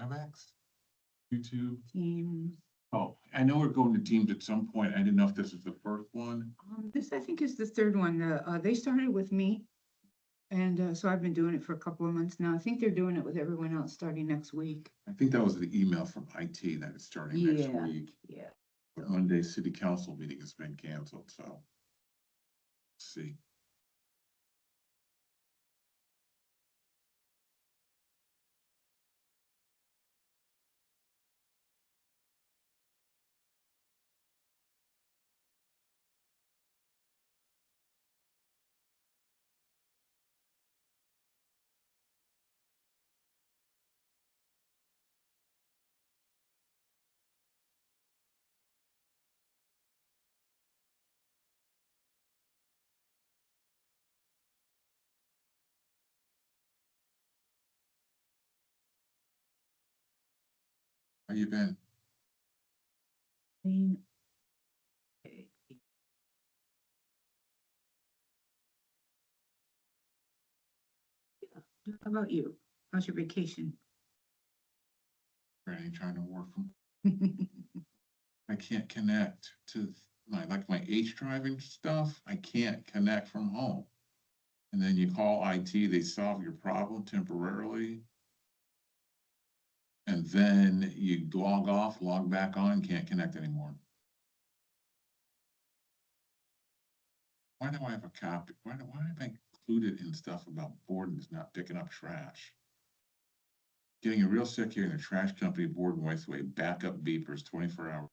WebEx? YouTube? Teams. Oh, I know we're going to Teams at some point. I didn't know if this is the first one. This, I think, is the third one. They started with me. And so I've been doing it for a couple of months now. I think they're doing it with everyone else starting next week. I think that was the email from IT that it's starting next Yeah. week. Yeah. But Monday's city council meeting has been canceled, so. Let's see. How you been? Okay. Yeah. How about you? How's your vacation? Ready, trying to work from, I can't connect to my H driving stuff. I can't connect from home. And then you call IT, they solve your problem temporarily. And then you log off, log back on, can't connect anymore. Why do I have a copy? Why have I included in stuff about Borden's not picking up trash? Getting a real sick here in the trash company Borden Wasteway, backup beepers 24 hours.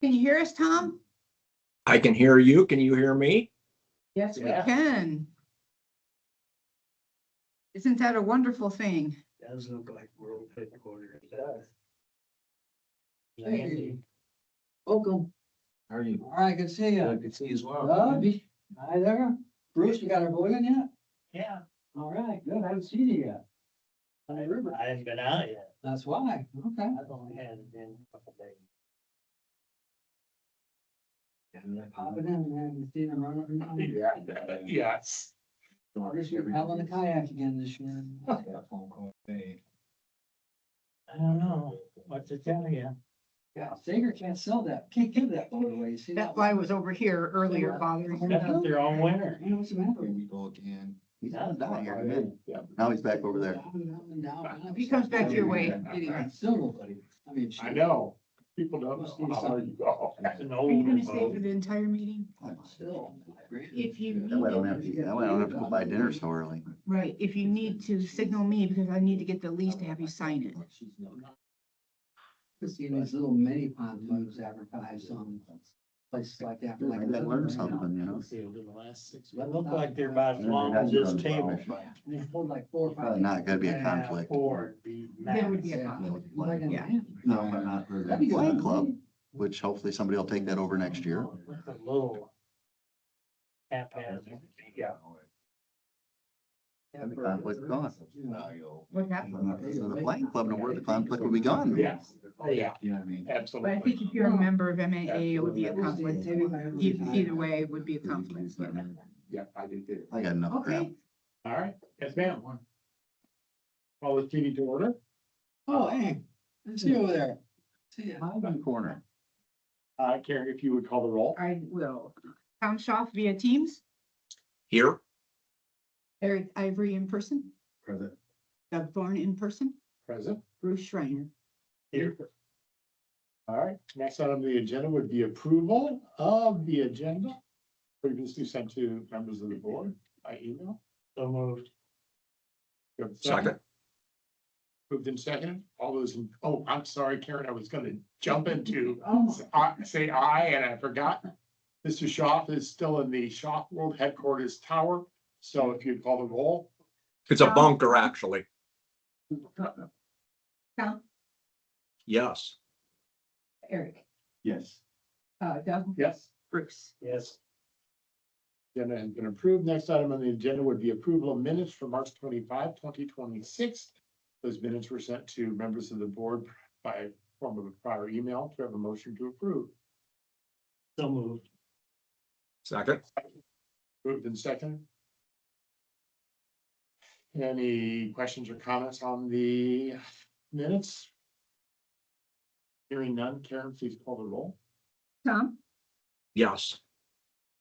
Can you hear us, Tom? I can hear you. Can you hear me? Yes, we Yeah. can. Isn't that a wonderful thing? Does look like world headquarters. It does. Hey. Welcome. How are you? All right, good to see you. Good to see you as well. Doug, hi there. Bruce, you got our boy in yet? Yeah. All right, good. I haven't seen you yet. On the river. I haven't been out yet. That's why. Okay. I've only had it in a couple days. Popping in, man. You seen him running around? Yes. I guess you're paddling the kayak again this year. I don't know what to tell you. Yeah, Sager can't sell that. Can't give that boat away. You see that? That's why I was over here earlier bothering That's him. their own winner. You know what's the matter? Here we go again. He's Yeah. not down here, man. Now he's back over there. Down and down. He comes back your way. Still nobody. I mean. I know. People don't know how hard you go. That's an Are old you gonna stay for boat. the entire meeting? Still. If you That way I don't need, have to, that way I don't have to go buy dinner so early. right, if you need to signal me because I need to get the lease to have you sign it. Just see these little mini pontoons advertised on places like that. for like- Maybe I learned something, you know? See, over the last 6 months. They look like they're about as long as this table. They hold like 4 or 5. Probably not gonna be a conflict. Four would be There would be a max. conflict. Yeah. No, I'm not for the flying club, which hopefully somebody will take that over next year. With a little haphazard, yeah. And the conflict gone. What happened? So the flying club, and where the conflict will be gone. Yeah. Oh, yeah, You know what I mean? But I absolutely. think if you're a member of MAA, it would be a conflict. Either way, it would be a conflict. Yeah, I do too. I got enough crap. Okay, All right, yes, ma'am. Call this meeting to order. Oh, hey, I see you over there. See ya. Hide in the corner. Karen, if you would call the roll. I will. Tom Schaff via Teams, Here? Eric Ivory in person, Present. Doug Thorne in person, Present. Bruce Schreiner. Here. All right, next item on the agenda would be approval of the agenda. Previously sent to members of the board by email. So moved. Second. Moved in second. All those, oh, I'm sorry, Karen, I was gonna jump into, say aye, and I forgot. Mr. Schaff is still in the Schaff World Headquarters Tower, so if you'd call the roll. It's a bunker, actually. Tom, Yes. Eric, Yes. Doug, Yes. Bruce. Yes. Agenda has been approved. Next item on the agenda would be approval of minutes for March 25, 2026. Those minutes were sent to members of the board by form of a prior email. To have a motion to approve. So moved. Second. Moved in second. Any questions or comments on the minutes? Hearing none, Karen, please call the roll. Tom, Yes.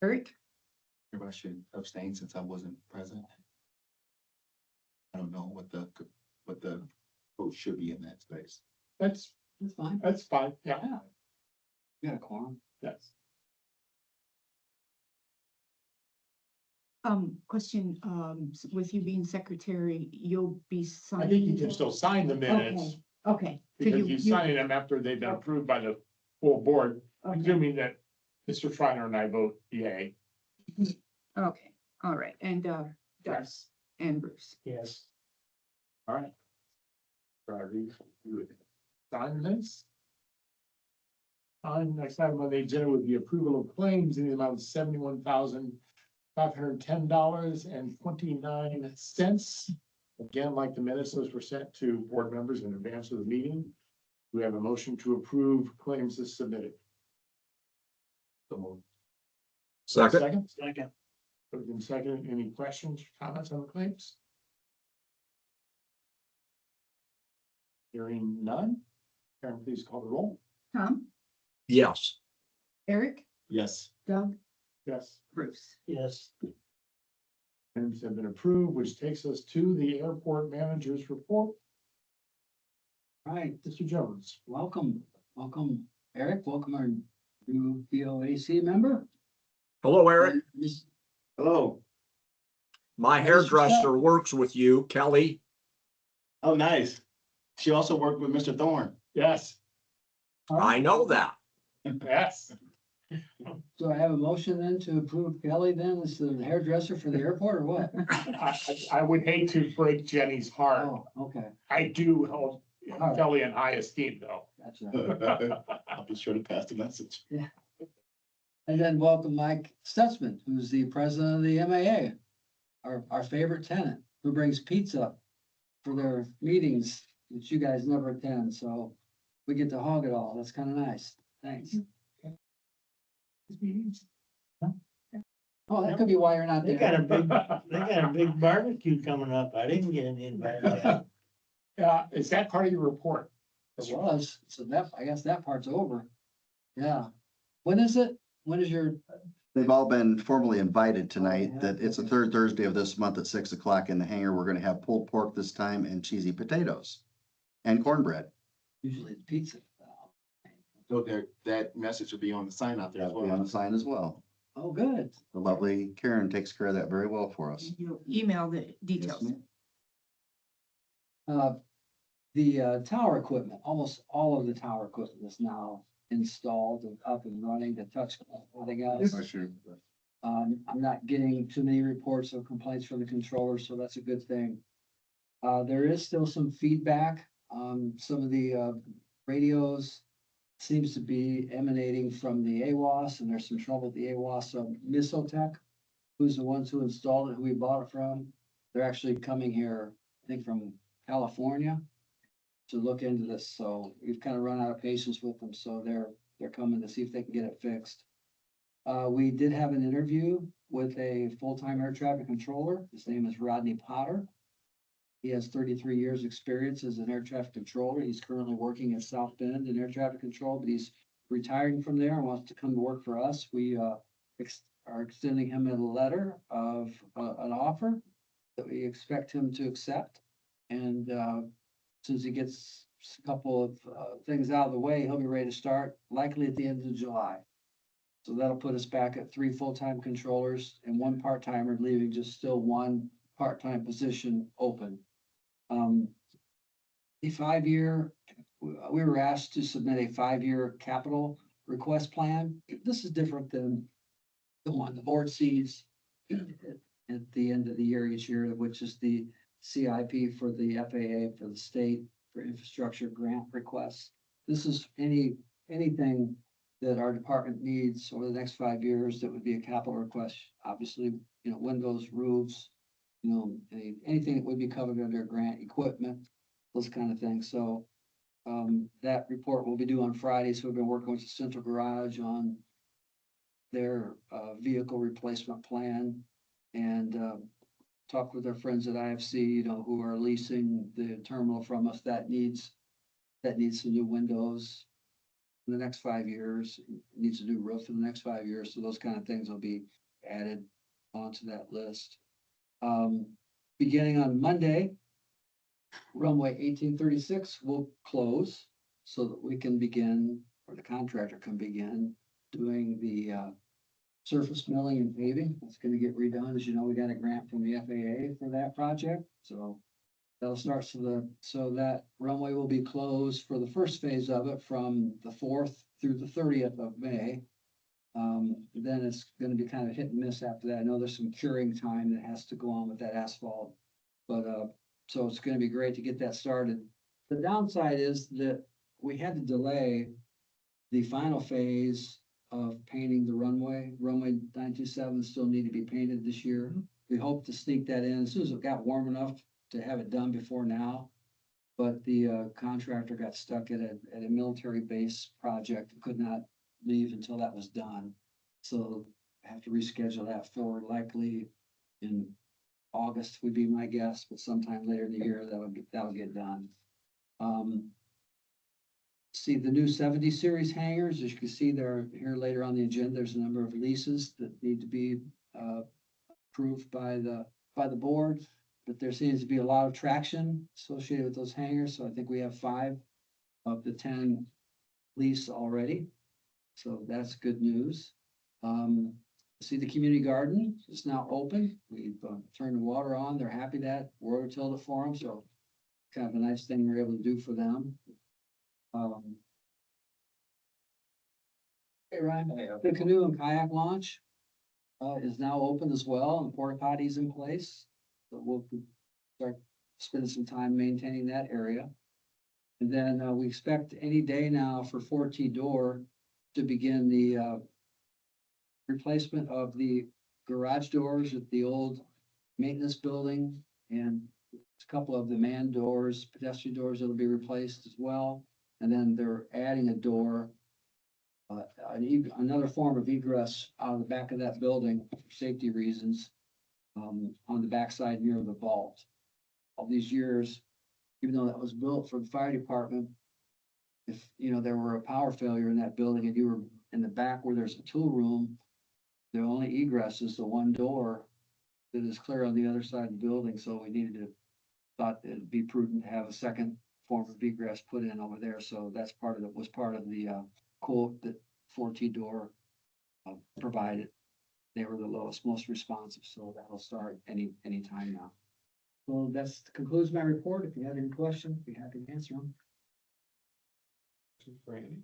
Eric, Everybody should abstain since I wasn't present. I don't know what the vote should be in that space. That's That's fine. fine. Yeah, You got a quorum. yes. question, with you being secretary, you'll be I signing. think you can still sign the minutes Okay. So because you sign them after they've been approved by the full board, Okay, assuming that Mr. Schreiner and I vote yay. okay, all right, and, Doug Yes. and Bruce. Yes. All right. Priority, you would sign this. Next item on the agenda would be approval of claims in the amount of $71,510.29. Again, like the minutes, those were sent to board members in advance of the meeting. We have a motion to approve claims as submitted. Second. Second. Moved in second. Any questions, comments on the claims? Hearing none. Karen, please call the roll. Tom, Yes. Eric, Yes. Doug, Yes. Bruce. Yes. Claims have been approved, which takes us to the airport manager's report. All right, Mr. Jones. welcome, Eric, welcome our new BOAC member. Hello, Eric. Hello. My hairdresser works with you, Kelly. Oh, nice. She also worked with Mr. Thorne. Yes. I know that. Yes. So I have a motion then to approve Kelly then as the hairdresser for the airport or what? I would hate to break Jenny's heart. Oh, okay, I do hold Kelly in high esteem though. gotcha. I'll be sure to pass the message. And then welcome Mike Stutzman, who's the president of the MAA, our favorite tenant, who brings pizza for their meetings, which you guys never attend, so we get to hog it all. That's kind of nice. Thanks. Oh, that could be why you're not They got a there. big, they got a big barbecue coming up. I didn't get an invite. to that. Yeah, is that part of your report? It was, so that, I guess that part's over. Yeah. When is it? When is your, They've all been formally invited tonight, yeah, that it's the okay. third Thursday of this month at 6 o'clock in the hangar. We're gonna have pulled pork this time and cheesy potatoes and cornbread. usually it's pizza. So there, that message will be on the sign out there as That'll be on well. the sign as well. Oh, good. The lovely Karen takes care of that very well for us. You'll email the details. ma'am. The tower equipment, almost all of the tower equipment is now installed and up and running, the touch, everything else. I'm not getting too many reports of complaints from the controller, so that's a good thing. There is still some feedback. Some of the radios seems to be emanating from the AWAS, and there's some trouble with the AWAS. So Misotech, who's the ones who installed it, who we bought it from, they're actually coming here, I think from California, to look into this. So we've kind of run out of patience with them, so they're coming to see if they can get it fixed. We did have an interview with a full-time air traffic controller. His name is Rodney Potter. He has 33 years' experience as an air traffic controller. He's currently working at South Bend in air traffic control, but he's retiring from there and wants to come to work for us. We are extending him a letter of an offer that we expect him to accept. And since he gets a couple of things out of the way, he'll be ready to start likely at the end of July. So that'll put us back at 3 full-time controllers and 1 part-timer, leaving just still 1 part-time position open. The 5-year, we were asked to submit a 5-year capital request plan. This is different than the one the board sees at the end of the year each year, which is the CIP for the FAA, for the state, for infrastructure grant requests. This is anything that our department needs over the next 5 years that would be a capital request. Obviously, windows, roofs, anything that would be covered under a grant, equipment, those kind of things. So that report will be due on Friday. So we've been working with the Central Garage on their vehicle replacement plan and talk with our friends at IFC, who are leasing the terminal from us. That needs some new windows in the next 5 years, needs a new roof in the next 5 years. So those kind of things will be added onto that list. Beginning on Monday, runway 1836 will close so that we can begin, or the contractor can begin doing the surface milling and paving. It's going to get redone. As you know, we got a grant from the FAA for that project. So that'll start so that runway will be closed for the first phase of it from the 4th through the 30th of May. Then it's going to be kind of hit and miss after that. I know there's some curing time that has to go on with that asphalt, but so it's going to be great to get that started. The downside is that we had to delay the final phase of painting the runway. Runway 927 still need to be painted this year. We hope to sneak that in as soon as it got warm enough to have it done before now. But the contractor got stuck at a military base project and could not leave until that was done. So I have to reschedule that for likely in August would be my guess, but sometime later in the year that'll get done. See the new 70 series hangars, as you can see there here later on the agenda, there's a number of leases that need to be approved by the board, but there seems to be a lot of traction associated with those hangars. So I think we have 5 of the 10 leased already. So that's good news. See the community garden is now open. We've turned the water on. They're happy that rototilled it for them. So kind of a nice thing we're able to do for them. Hey, Ryan, the canoe and kayak launch is now open as well, and porta potties in place. So we'll start spending some time maintaining that area. And then we expect any day now for 4T door to begin the replacement of the garage doors at the old maintenance building, and a couple of the man doors, pedestrian doors that'll be replaced as well. And then they're adding a door, another form of egress out of the back of that building for safety reasons, on the backside near the vault. All these years, even though that was built for the fire department, if, there were a power failure in that building and you were in the back where there's a tool room, the only egress is the one door that is clear on the other side of the building, so thought it'd be prudent to have a second form of egress put in over there, so that's was part of the quote that 4T door provided. They were the lowest, most responsive, so that'll start any time now. Well, that concludes my report. If you have any questions, be happy to answer them. Randy?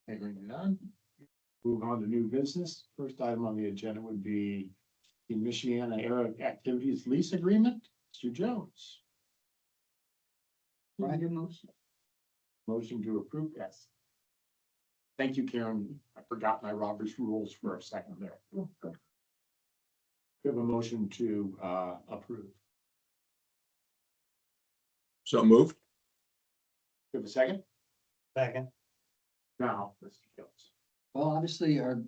Hearing none. Move on to new business. First item on the agenda would be the Michiana Air Activities Lease Agreement. Mr. Jones, Right. Your motion. motion to approve, yes. Thank you, Karen. I forgot my Robert's rules for a second there. We have a motion to approve. So moved. We have a second? Second. Now, Mr. Jones. Well, obviously, our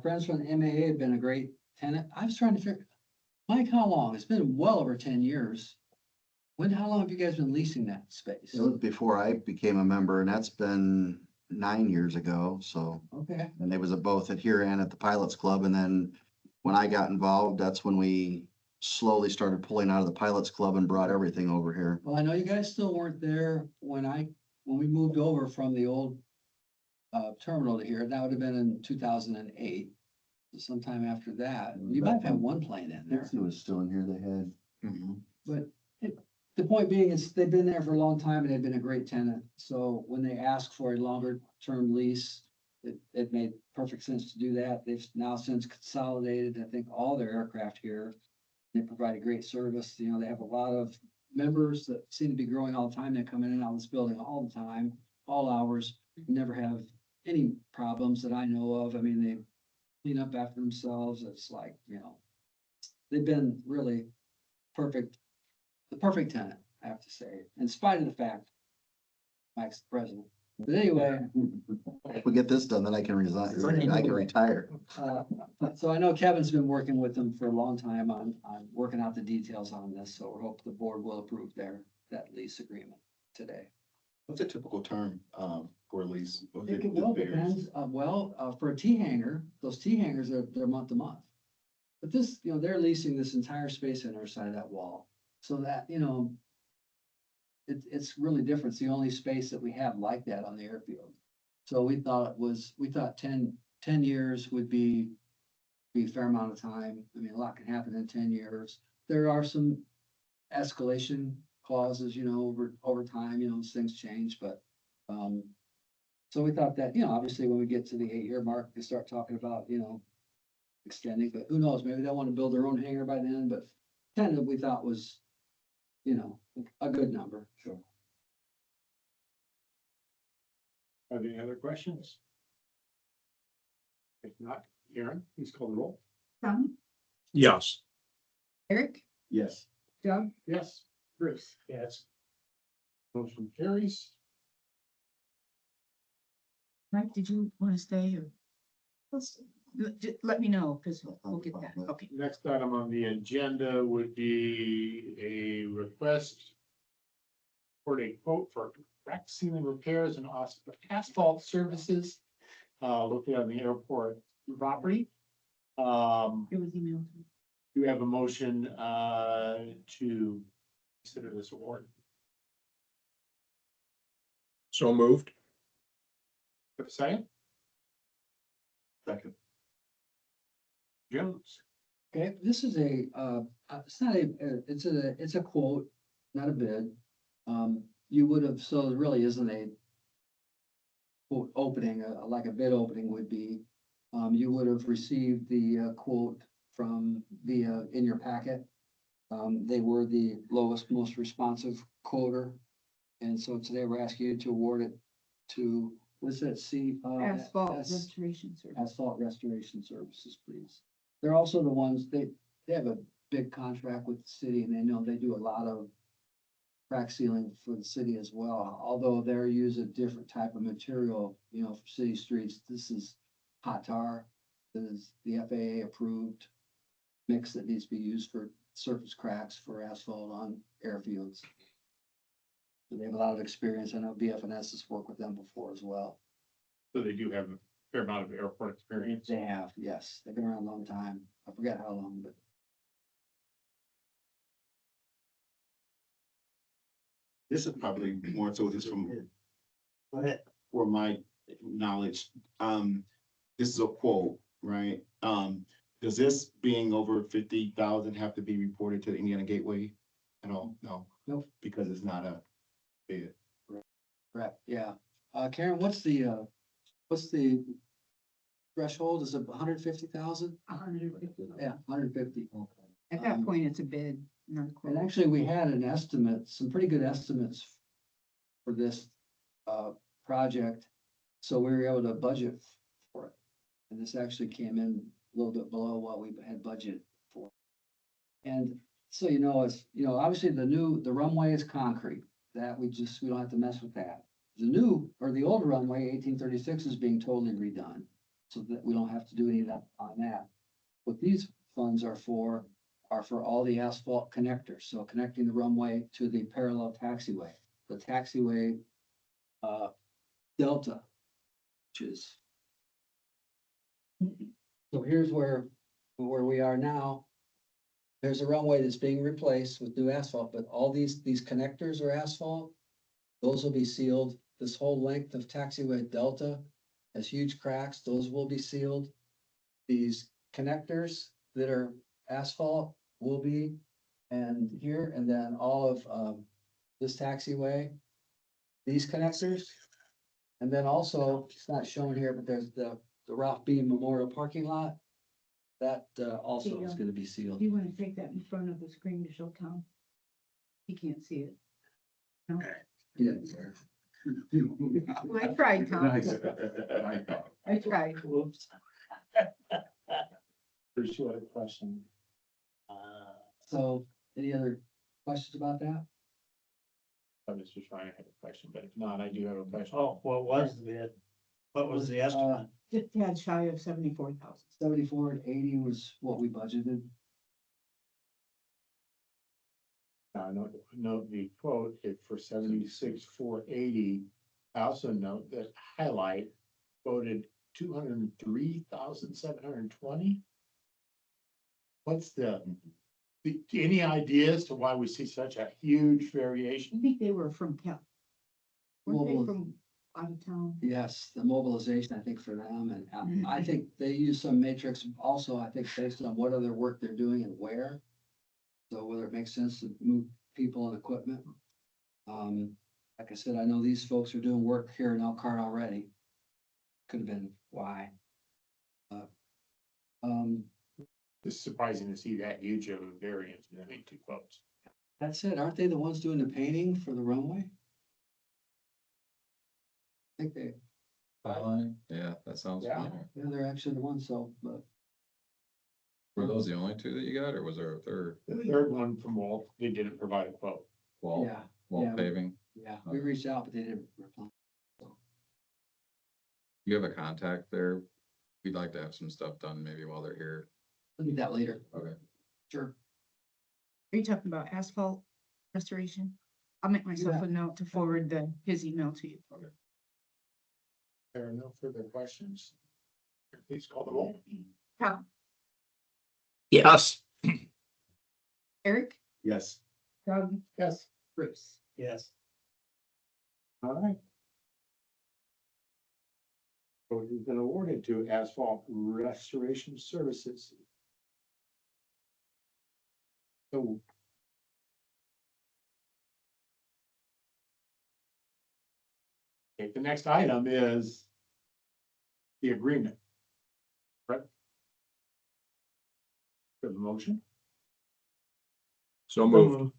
friends from the MAA have been a great tenant. I was trying to figure, Mike, how long? It's been well over 10 years. How long have you guys been leasing that space? It was before I became a member, and that's been 9 years ago, so. Okay, And it was at both at here and at the Pilots Club, and then when I got involved, that's when we slowly started pulling out of the Pilots Club and brought everything over here. well, I know you guys still weren't there when we moved over from the old terminal to here. That would have been in 2008. Sometime after that, you might have had one plane in there. It was still in here, they had. But the point being is they've been there for a long time and they've been a great tenant. So when they ask for a longer term lease, it made perfect sense to do that. They've now since consolidated, I think, all their aircraft here. They provide a great service. They have a lot of members that seem to be growing all the time. They come in and out of this building all the time, all hours, never have any problems that I know of. I mean, they clean up after themselves. It's like, they've been really the perfect tenant, I have to say, in spite of the fact Mike's the president. But anyway, If we get this done, then I can resign, I can retire. so I know Kevin's been working with them for a long time on working out the details on this, so we hope the board will approve that lease agreement today. What's a typical term, for a lease? What It it depends, for a T hangar, those T hangars they're month to month. But this, they're leasing this entire space on our side of that wall, so that, it's really different. It's the only space that we have like that on the airfield. So we thought 10 years would be a fair amount of time. I mean, a lot can happen in 10 years. There are some escalation clauses, over time, as things change, but, so we thought that, obviously when we get to the 8-year mark, they start talking about, extending, but who knows, maybe they'll want to build their own hangar by then, but 10 we thought was, a good number. Sure. Are there any other questions? If not, Karen, please call the roll. Tom, Yes. Eric, Yes. Doug, Yes, Bruce. Yes. motion carries. Mike, did you want to stay or? Let me know, because we'll get that. Okay. Next item on the agenda would be a request for a quote for crack ceiling repairs and asphalt services located on the airport property. It was emailed. Do we have a motion to consider this award? So moved. Have a second? Second. Jones. Okay, this is it's a quote, not a bid. You would have, so it really isn't a quote opening, like a bid opening would be, you would have received the quote from in your packet. They were the lowest, most responsive quoter. And so today we're asking you to award it to, what's that, Asphalt restoration service. Asphalt Restoration Services, please. They're also the ones, they have a big contract with the city and they know they do a lot of crack sealing for the city as well, although they're using a different type of material, for city streets. This is hot tar. This is the FAA approved mix that needs to be used for surface cracks for asphalt on airfields. So they have a lot of experience. I know BFNS has worked with them before as well. So they do have a fair amount of airport experience. They have, yes. They've been around a long time. I forget how long, but This is probably more so just from, Go ahead. for my knowledge. This is a quote, right? Does this being over 50,000 have to be reported to the Indiana Gateway at all? No. Nope. Because it's not a bid. correct, yeah. Karen, what's the threshold? Is it 150,000? 150. Yeah, 150. At that point, it's a bid, not a quote. And actually, we had an estimate, some pretty good estimates for this project. So we were able to budget for it. And this actually came in a little bit below what we had budgeted for. And so, obviously the runway is concrete, that we don't have to mess with that. The old runway, 1836, is being totally redone, so that we don't have to do any of that on that. What these funds are for all the asphalt connectors, so connecting the runway to the parallel taxiway. The taxiway, delta, which is. So here's where we are now. There's a runway that's being replaced with new asphalt, but all these connectors are asphalt. Those will be sealed. This whole length of taxiway delta has huge cracks. Those will be sealed. These connectors that are asphalt will be, and here, and then all of this taxiway, these connectors. And then also, it's not shown here, but there's the Ralph B. Memorial parking lot. That also is gonna be sealed. Do you want to take that in front of the screen to show Tom? He can't see it. No? Yeah. Well, I tried, Tom. Nice. I tried. Whoops. Bruce, you had a question? So, any other questions about that? I was just trying to have a question, but if not, I do have a question. Oh, what was the bid? What was the estimate? Just had shy of 74,000. 74 and 80 was what we budgeted. Now, note the quote is for 76,480. I also note that Highlight quoted 203,720. What's any idea as to why we see such a huge I variation? think they were from Cal. Weren't they Well, from out of town? Yes, the mobilization, I think, for them, and I think they use some matrix also, I think, based on what other work they're doing and where. So whether it makes sense to move people and equipment. Like I said, I know these folks are doing work here in Elkhart already. Could have been why. It's surprising to see that huge of a variance between two quotes. That said, aren't they the ones doing the painting for the runway? I think they, Yeah, that sounds Yeah. familiar. yeah, they're actually the ones, so, but Were those the only two that you got, or was there a third? The third one from Walt, they didn't provide a quote. Wall, yeah, wall yeah. paving? yeah, we reached out, but they didn't reply. You have a contact there? We'd like to have some stuff done maybe while they're here. We'll do that later, Okay. sure. Are you talking about asphalt restoration? I'll make myself a note to forward his email to you. There are no further questions. Please call the roll. Tom, Yes. Eric, Yes. Doug, Yes. Bruce. Yes. All right. So it has been awarded to Asphalt Restoration Services. So. Okay, the next item is the agreement. Correct? The motion? So moved.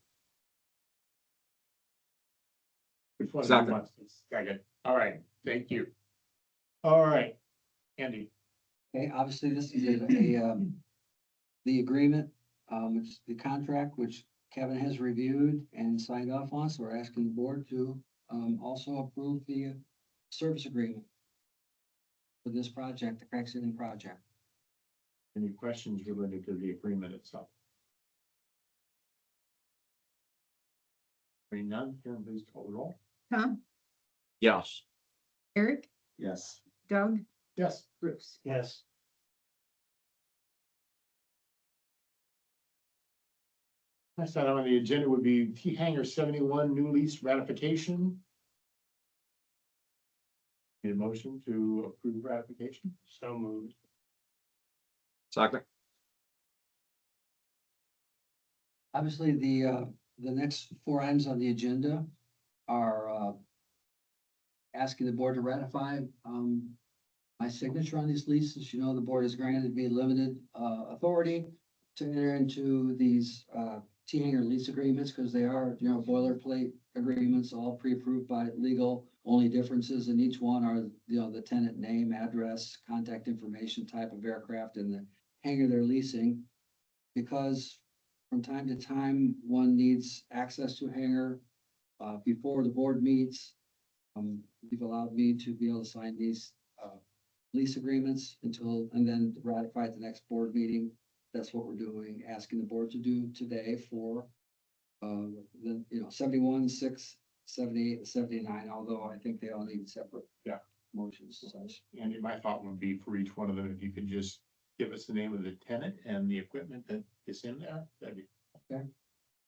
Which one? Second. wants this? Second. All right, thank you. All right, Andy. Okay, obviously, this is the agreement, which is the contract, which Kevin has reviewed and signed off on, so we're asking the board to, also approve the service agreement for this project, the crack sealing project. Any questions related to the agreement itself? Hearing none, Karen, please call the roll. Tom, Yes. Eric, Yes. Doug, Yes. Bruce. Yes. Next item on the agenda would be T Hangar 71 new lease ratification. Need a motion to approve ratification? So moved. Second. Obviously, the next four items on the agenda are, asking the board to ratify, my signature on these leases. You know, the board has granted me limited, authority to enter into these, T-hanger lease agreements, because they are, you know, boilerplate agreements, all pre-approved by legal. Only differences in each one are, you know, the tenant name, address, contact information, type of aircraft, and the hangar they're leasing. Because from time to time, one needs access to a hangar, before the board meets. You've allowed me to be able to sign these, lease agreements and then ratify at the next board meeting. That's what we're doing, asking the board to do today for, the, 71, 6, 78, and 79, although I think they all need separate. Yeah. Motions and such. Andy, my thought would be for each one of them, if you could just give us the name of the tenant and the equipment that is in there, that'd be.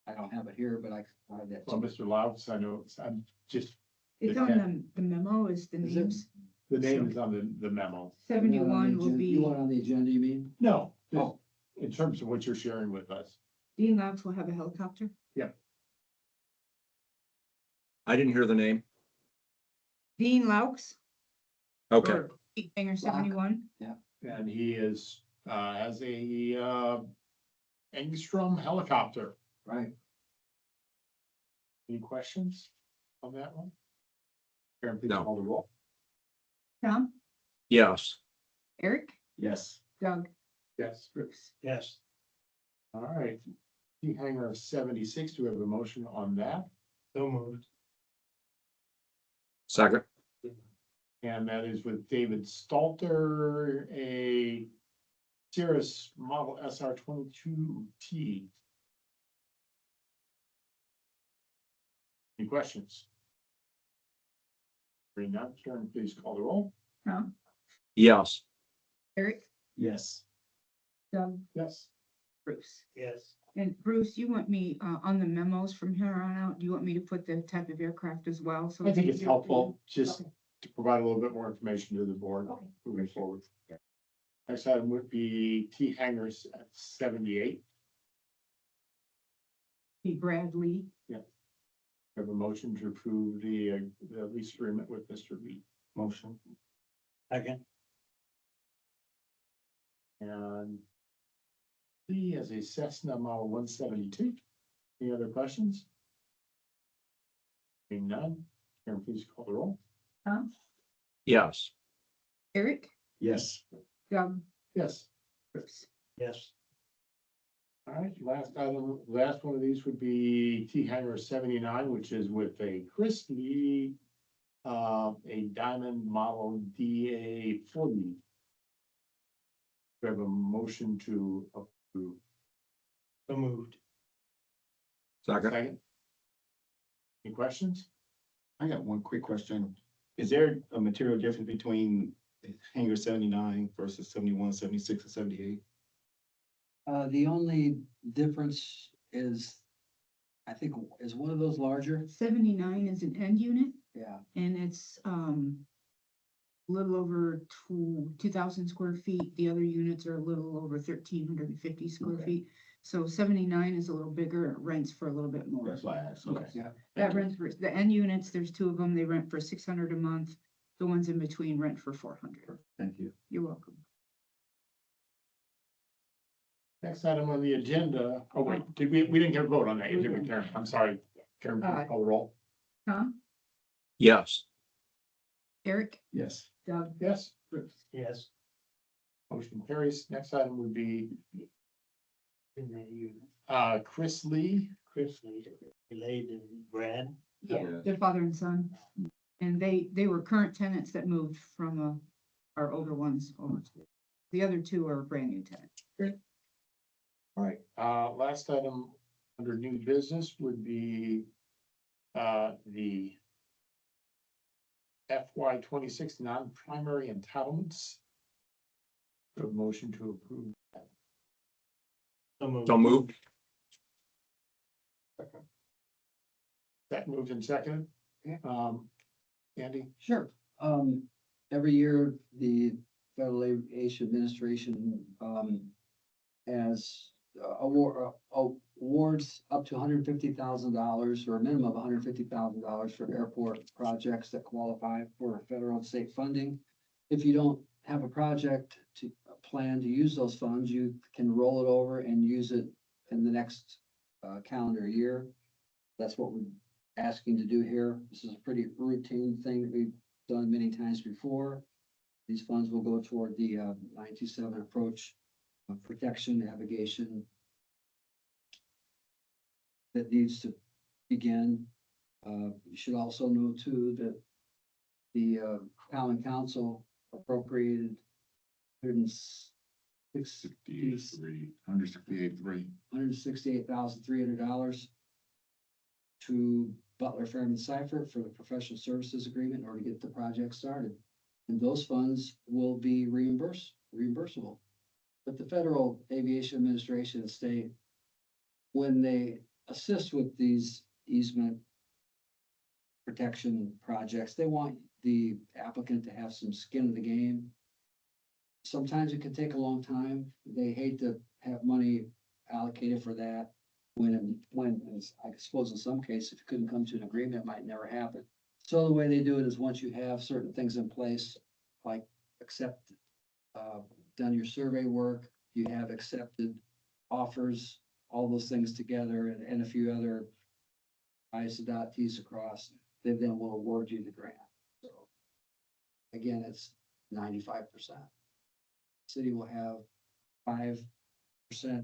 I don't have it here, but I can provide that. Well, Mr. Louds, I know, I'm just, It's The on the memo is the Is it? names. the name is on the memo. 71 will You be, want on the agenda, you mean? No, Oh. in terms of what you're sharing with us. Dean Labs will have a helicopter. I didn't hear the name. Dean Laux. Okay. or Hangar 71. And he is, has a, Engstrom helicopter. Right. Any questions on that one? Karen, please No. call the roll. Tom, Yes. Eric, Yes. Doug, Yes. Bruce. Yes. All right. T Hangar 76, do we have a motion on that? So moved. Second. And that is with David Stalter, a Cirrus Model SR 22T. Any questions? Hearing none, Karen, please call the roll. Tom, Yes. Eric, Yes. Doug, Yes. Bruce. Yes. And Bruce, you want me, on the memos from here on out, do you want me to put the type of aircraft as well? So I think it's easier for you? helpful just Okay. to provide a little bit more information to the board Okay. moving forward. Next item would be T Hangars at 78. Be Bradley. We have a motion to approve the lease agreement with Mr. Lee. Motion. Second. And Lee has a Cessna Model 172. Any other questions? Being none, Karen, please call the roll. Tom, Yes. Eric, Yes. Doug, Yes. Bruce. Yes. All right, last item, last one of these would be T Hangar 79, which is with a Chris Lee, a Diamond Model DA 40. We have a motion to approve. So moved. Second. Second. Any questions? I got one quick question. Is there a material difference between hangar 79 versus 71, 76, and 78? The only difference is, I think, is one of those larger? 79 is an end unit Yeah. and it's, a little over 2,000 square feet. The other units are a little over 1,350 square Okay. feet. So 79 is a little bigger, it rents for a little bit more. That's why I asked, okay. Yeah. That rents for, the end units, there's two of them, they rent for 600 a month. The ones in between rent for 400. Thank you. You're welcome. Next item on the agenda, oh wait, we didn't get a vote on that, did we, Karen? I'm sorry. Karen, please call the roll. Tom, Yes. Eric, Yes. Doug, Yes, Bruce. Yes. motion carries. Next item would be, In the unit. Chris Lee. Chris, Delayed and Brad. Yeah, Yeah. their father and son. And they were current tenants that moved from, our older ones over to. The other two are brand new tenants. All right, last item under new business would be, the FY 26 non-primary entitlements. A motion to approve. So So moved. That moved and seconded. Yeah. Andy? Sure. Every year, the Federal Aviation Administration, has awards up to $150,000 or a minimum of $150,000 for airport projects that qualify for federal and state funding. If you don't have a project to plan to use those funds, you can roll it over and use it in the next calendar year. That's what we're asking to do here. This is a pretty routine thing that we've done many times before. These funds will go toward the 927 approach protection navigation that needs to begin. You should also know too that the Common Council appropriated $168,300 to Butler Fairman Seifert for the professional services agreement in order to get the project started. And those funds will be reimbursable. But the Federal Aviation Administration and state, when they assist with these easement protection projects, they want the applicant to have some skin in the game. Sometimes it can take a long time. They hate to have money allocated for that. When I suppose in some cases, if you couldn't come to an agreement, it might never happen. So the way they do it is once you have certain things in place, like done your survey work, you have accepted offers, all those things together and a few other I's to dot, T's across, they then will award you the grant. So again, it's 95%. City will have 5%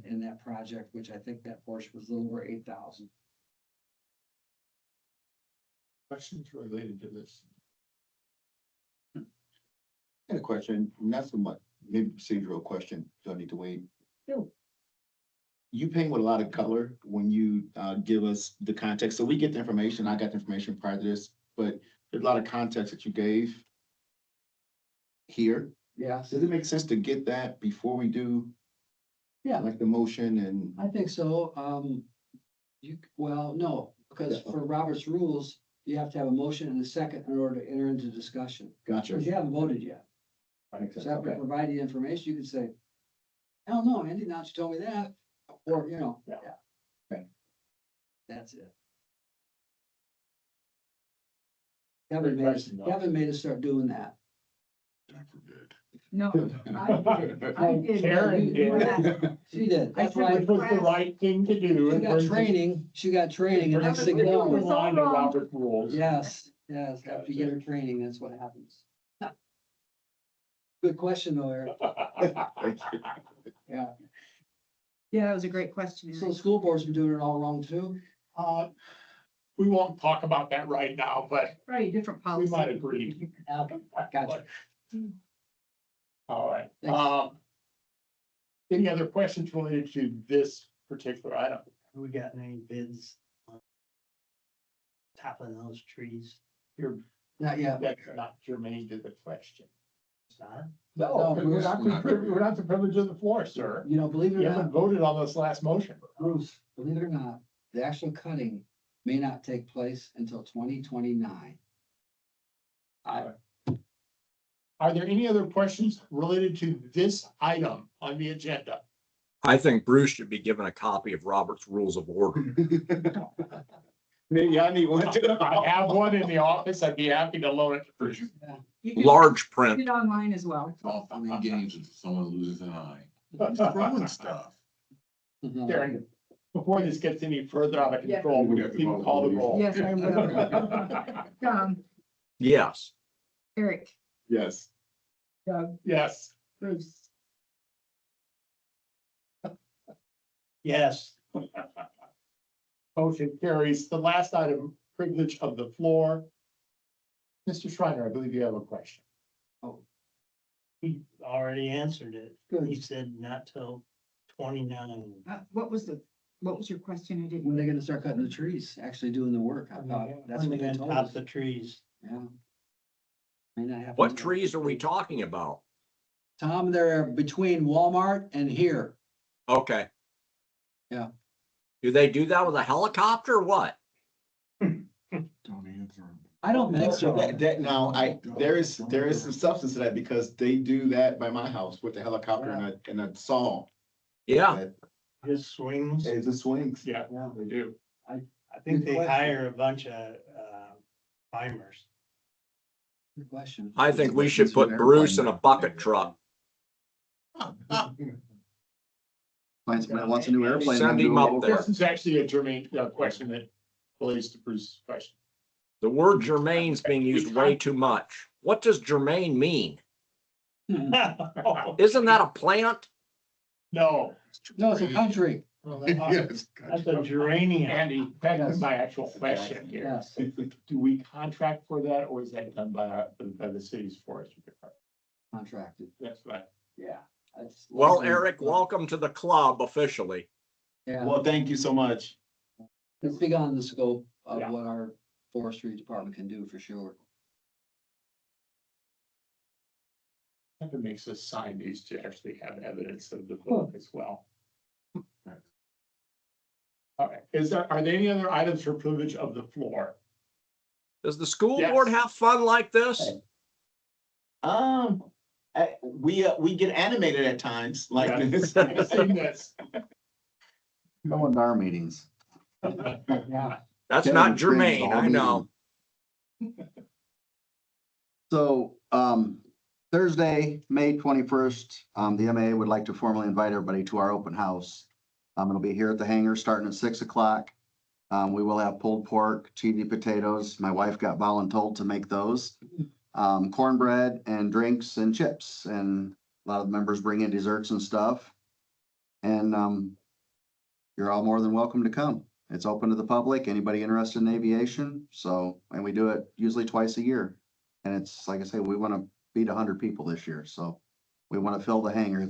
in that project, which I think that portion was a little over 8,000. Questions related to this? I had a question, not so much, maybe procedural question, so I need to wait. No. You paint with a lot of color when you give us the context, so we get the information, I got the information prior to this, but there's a lot of context that you gave here. Yes, Does it make sense to get that before we do yeah, like the motion and? I think so. No, because Yeah. for Robert's rules, you have to have a motion and a second in order to enter into discussion. Gotcha. Because you haven't voted yet. So after I provide the information, you can say, hell no, Andy, now that you told me that, or, Yeah. Okay. That's it. Good question, though. Kevin made us start doing that. God forbid. No, I did. I did. Karen You- did. She did. I That's said why Which was the right thing to do. she and got brings us- training. She got training and brings next us thing you We're doing know. this all line to wrong. Robert's rules. Yes, after you get her training, that's what happens. Good question though, Eric. Yeah. Yeah, that was a great question. So Eric. school board's been doing it all wrong too? We won't talk about that right now, but Probably a different we policy. might agree. Gotcha. All right. Thanks. Any other questions related to this particular item? We got any bids? on Topping those trees? You're, Not yet. that's not germane to the question. It's not? No, No, we're not the privilege of the floor, sir. You know, believe it You or haven't not, voted on this last motion. Bruce, believe it or not, the actual cutting may not take place until 2029. Are there any other questions related to this item on the agenda? I think Bruce should be given a copy of Robert's Rules of Order. Maybe I need one too. I have one in the office. I'd be happy to loan it for you. You can Large put print. it online as well. It's all fun and games until someone loses an eye. Just throwing stuff. Karen, before this gets any further out of Yeah. control, We we have to need to vote. call the roll. Yes, I will. Yes. Eric, Yes. Doug, Yes. Bruce, Yes, Motion carries. The last item, privilege of the floor. Mr. Schreiner, I believe you have a question. he already answered it. Good. He said not till 29. what was your question? I When they didn't. gonna start cutting the trees, actually doing the work? I thought that's When what they they gonna told top us. the trees? Yeah. May not happen. What trees are we talking about? Tom, they're between Walmart and here. Okay. Yeah. Do they do that with a helicopter or what? Don't answer. I don't think so. Now, there is some substance to that because they do that by my house with the helicopter and a saw. Yeah. His swings. It's the swings. Yeah, Yeah. they do. I think Good they question. hire a bunch of climbers. Good question. I think we should put Bruce in a bucket truck. Find somebody that wants a new airplane. Send and do him a up little- there. This is actually a germane question that relates to Bruce's question. The word germane's being used way too much. What does germane mean? Isn't that a plant? No, No, it's a country. Well, Yes. That's a geranium. Andy, back to my actual question here. Yes. Do we contract for that or is that done by the city's forestry department? Contracted. That's right. Yeah. That's Well, likely- Eric, welcome to the club officially. Yeah, Well, thank you so much. it's beyond the scope of Yeah. what our forestry department can do for sure. That makes us sign these to actually have evidence of the book as well. All right, are there any other items for privilege of the floor? Does the school Yes. board have fun like this? We get animated at times like Yeah, this. I've seen this. Go into our meetings. Yeah. That's Kevin not cringes germane, all I know. meeting. So, Thursday, May 21st, the MAA would like to formally invite everybody to our open house. It'll be here at the hangar starting at 6 o'clock. We will have pulled pork, cheesy potatoes. My wife got voluntold to make those. Cornbread and drinks and chips, and a lot of the members bring in desserts and stuff. And, you're all more than welcome to come. It's open to the public, anybody interested in aviation. So, and we do it usually twice a year. And it's, like I say, we want to beat 100 people this year. So we want to fill the hangar.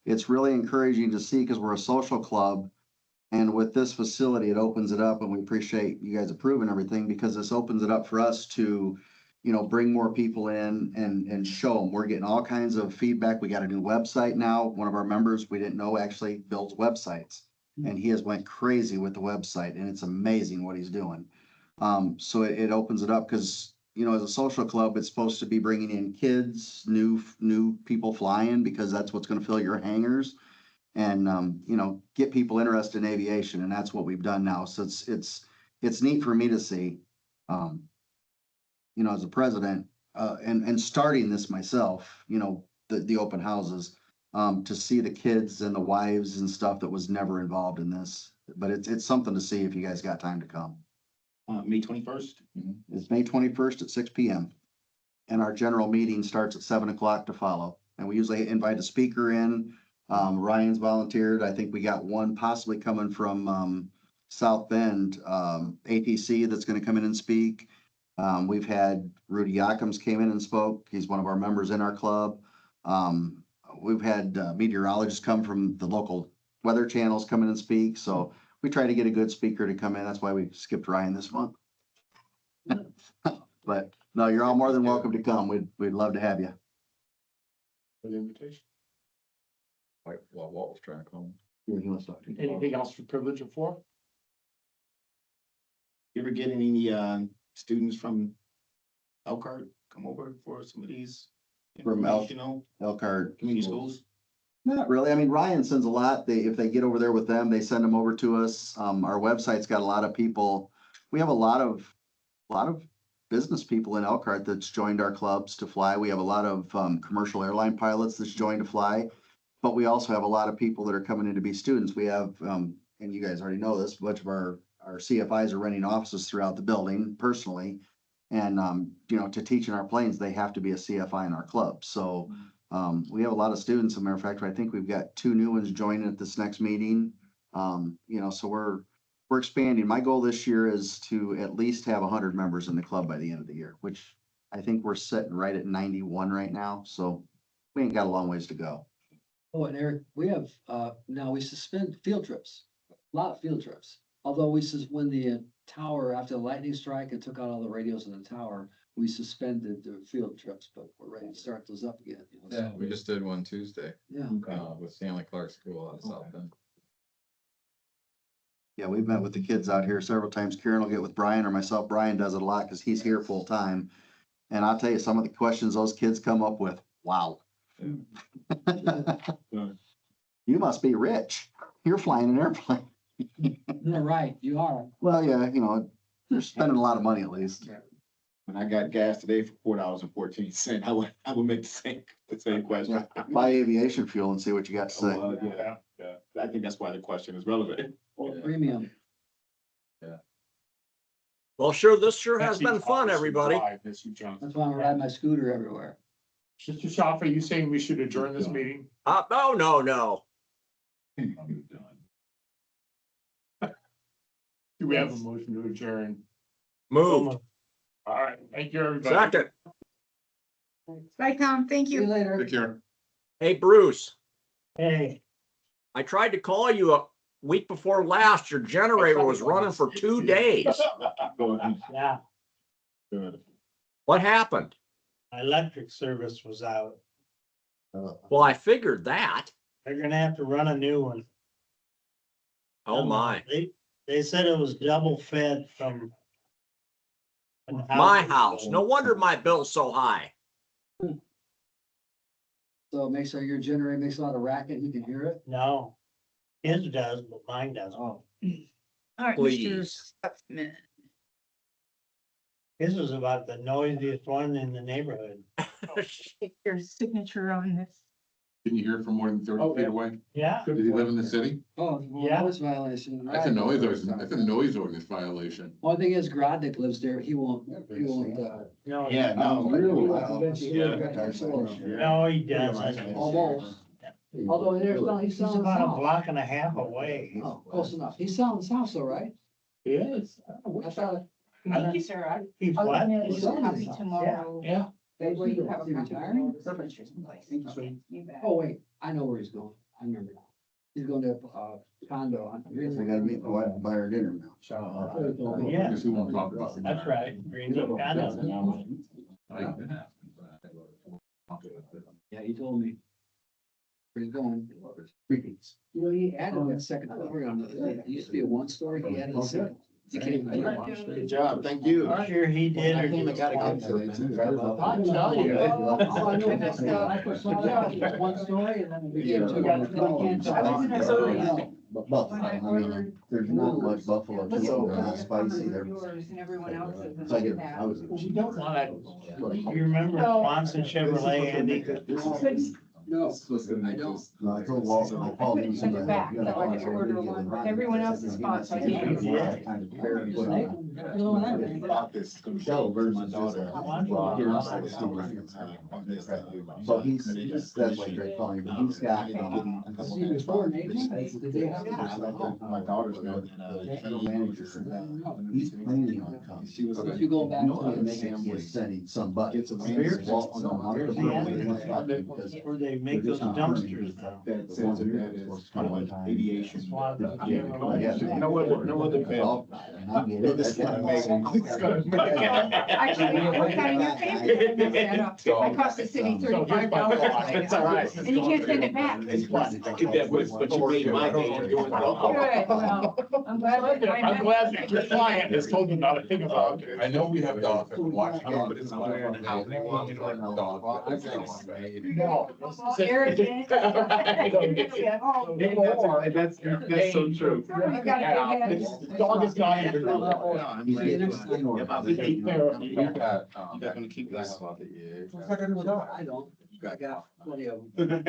It's really encouraging to see because we're a social club. And with this facility, it opens it up, and we appreciate you guys approving everything because this opens it up for us to, bring more people in and show them. We're getting all kinds of feedback. We got a new website now. One of our members we didn't know actually builds websites. And he has went crazy with the website, and it's amazing what he's doing. So it opens it up because, as a social club, it's supposed to be bringing in kids, new people flying because that's what's going to fill your hangars. And, get people interested in aviation, and that's what we've done now. So it's neat for me to see, as a president, and starting this myself, the open houses, to see the kids and the wives and stuff that was never involved in this. But it's something to see if you guys got time to come. May 21st. It's May 21st at 6 PM. And our general meeting starts at 7 o'clock to follow. And we usually invite a speaker in. Ryan's volunteered. I think we got one possibly coming from, South Bend, ATC that's gonna come in and speak. We've had Rudy Yakums came in and spoke. He's one of our members in our club. We've had meteorologists come from the local weather channels come in and speak. So we try to get a good speaker to come in. That's why we skipped Ryan this month. But no, you're all more than welcome to come. We'd love to have you. For the invitation. Like, well, Walt was trying to call him. He wants to talk to you. Anything else for privilege of floor? You ever get any students from Elkhart come over for some of these From El- informational Elkhart. community schools? Not really. I mean, Ryan sends a lot. If they get over there with them, they send them over to us. Our website's got a lot of people. We have a lot of business people in Elkhart that's joined our clubs to fly. We have a lot of, commercial airline pilots that's joined to fly. But we also have a lot of people that are coming in to be students. We have, and you guys already know this, a bunch of our CFIs are renting offices throughout the building personally. And, to teach in our planes, they have to be a CFI in our club. So, we have a lot of students. As a matter of fact, I think we've got 2 new ones joining at this next meeting. So we're expanding. My goal this year is to at least have 100 members in the club by the end of the year, which I think we're sitting right at 91 right now. So we ain't got a long ways to go. Oh, and Eric, we have, now we suspend field trips, a lot of field trips. Although when the tower, after the lightning strike and took out all the radios in the tower, we suspended the field trips, but we're ready to start those up again. Yeah, we just did one Tuesday, Yeah. with Stanley Clark School out of South Bend. Yeah, we've met with the kids out here several times. Karen will get with Brian or myself. Brian does it a lot because he's here full time. And I'll tell you, some of the questions those kids come up with, wow. You must be rich. You're flying an airplane. No, right, you are. Well, yeah, they're spending a lot of money at least. When I got gas today for $4.14, I would make the same question. Buy aviation fuel and see what you got to say. Yeah. I think that's why the question is relevant. Or premium. Well, this sure has been fun, everybody. That's why I ride my scooter everywhere. Mr. Schaff, are you saying we should adjourn this meeting? No. Do we have a motion to adjourn? Moved. All right, thank you, everybody. Second. Bye, Tom. Thank See you you. later. Take care. Hey, Bruce, Hey, I tried to call you a week before last. Your generator was running for 2 days. yeah, What happened? my electric service was out. Well, I figured that. They're gonna have to run a new one. Oh, my. They said it was double fed from. My house. No wonder my bill's so high. So make sure your generator makes a lot of racket, you can hear it. No, his does, but mine doesn't. Oh. All right, Mr. Please. Stutzman. His was about the noisiest one in the neighborhood. Take your signature on this. Can you hear it from more than 30 feet away? Yeah, Did he live in the city? Oh, Yeah. noise violation. That's a right. noise ordinance violation. One thing is Grodnick lives there, he won't, no. Yeah, no. No, he doesn't. Almost. Although he's He's selling his about a house. block and a half away. Oh, close enough. He's selling his house, though, right? Yes. I thought, Thank you, sir. He's I'll what? email you a copy tomorrow. Yeah. Where you have a He's copy. retiring? Furniture someplace. Okay, you bet. oh, wait, I know where he's going. I remember now. He's going to, condo on. I gotta meet my wife and buy her dinner now. Yeah. Guess we won't talk about it. That's right. Green Hill Condo. Yeah, he told me. Where he's going. He added that second story on it. It used to be a 1-story, he added a second. You can't- Good job, thank you. I'm sure he did. I or came and got a didn't. good today too. I'll tell you. Oh, I know, that's, I 1 story and then we Yeah. two got But buffalo, I mean, there's not much buffalo, Look it's at not spicy there. yours and everyone else's. and So I look get, at I was. You don't wanna, you remember Swanson Chevrolet, Andy? No, I don't. No, I told Walter, I I called him. couldn't send it back, so I just ordered one with everyone else's spot, so I can't. About this. Michelle versus My daughter. So he's, that's why Greg calling him, but he's got. My daughter's know General manager, he's planning on coming. She was. You go back to To make it, he's sending some butt. Get some Where they make those dumpsters now. That says that is kind of like aviation. Swanson Yeah. Chevrolet. No other bill. And I get it. Actually, I put that in your paper. I cost the city $35. It's all right. And you can't send it back. It's fun. Get that, but you made my day doing Good, well, I'm glad that I. I'm glad that your client has told you not to think about it. I know we have dogs that watch them, but it's not how they want, you know, like dogs. No. Arrogant. That's so true. I got a big head. The dog is not even. See you next time. We've got, They're gonna keep this. about the EA. I don't, I got plenty of them.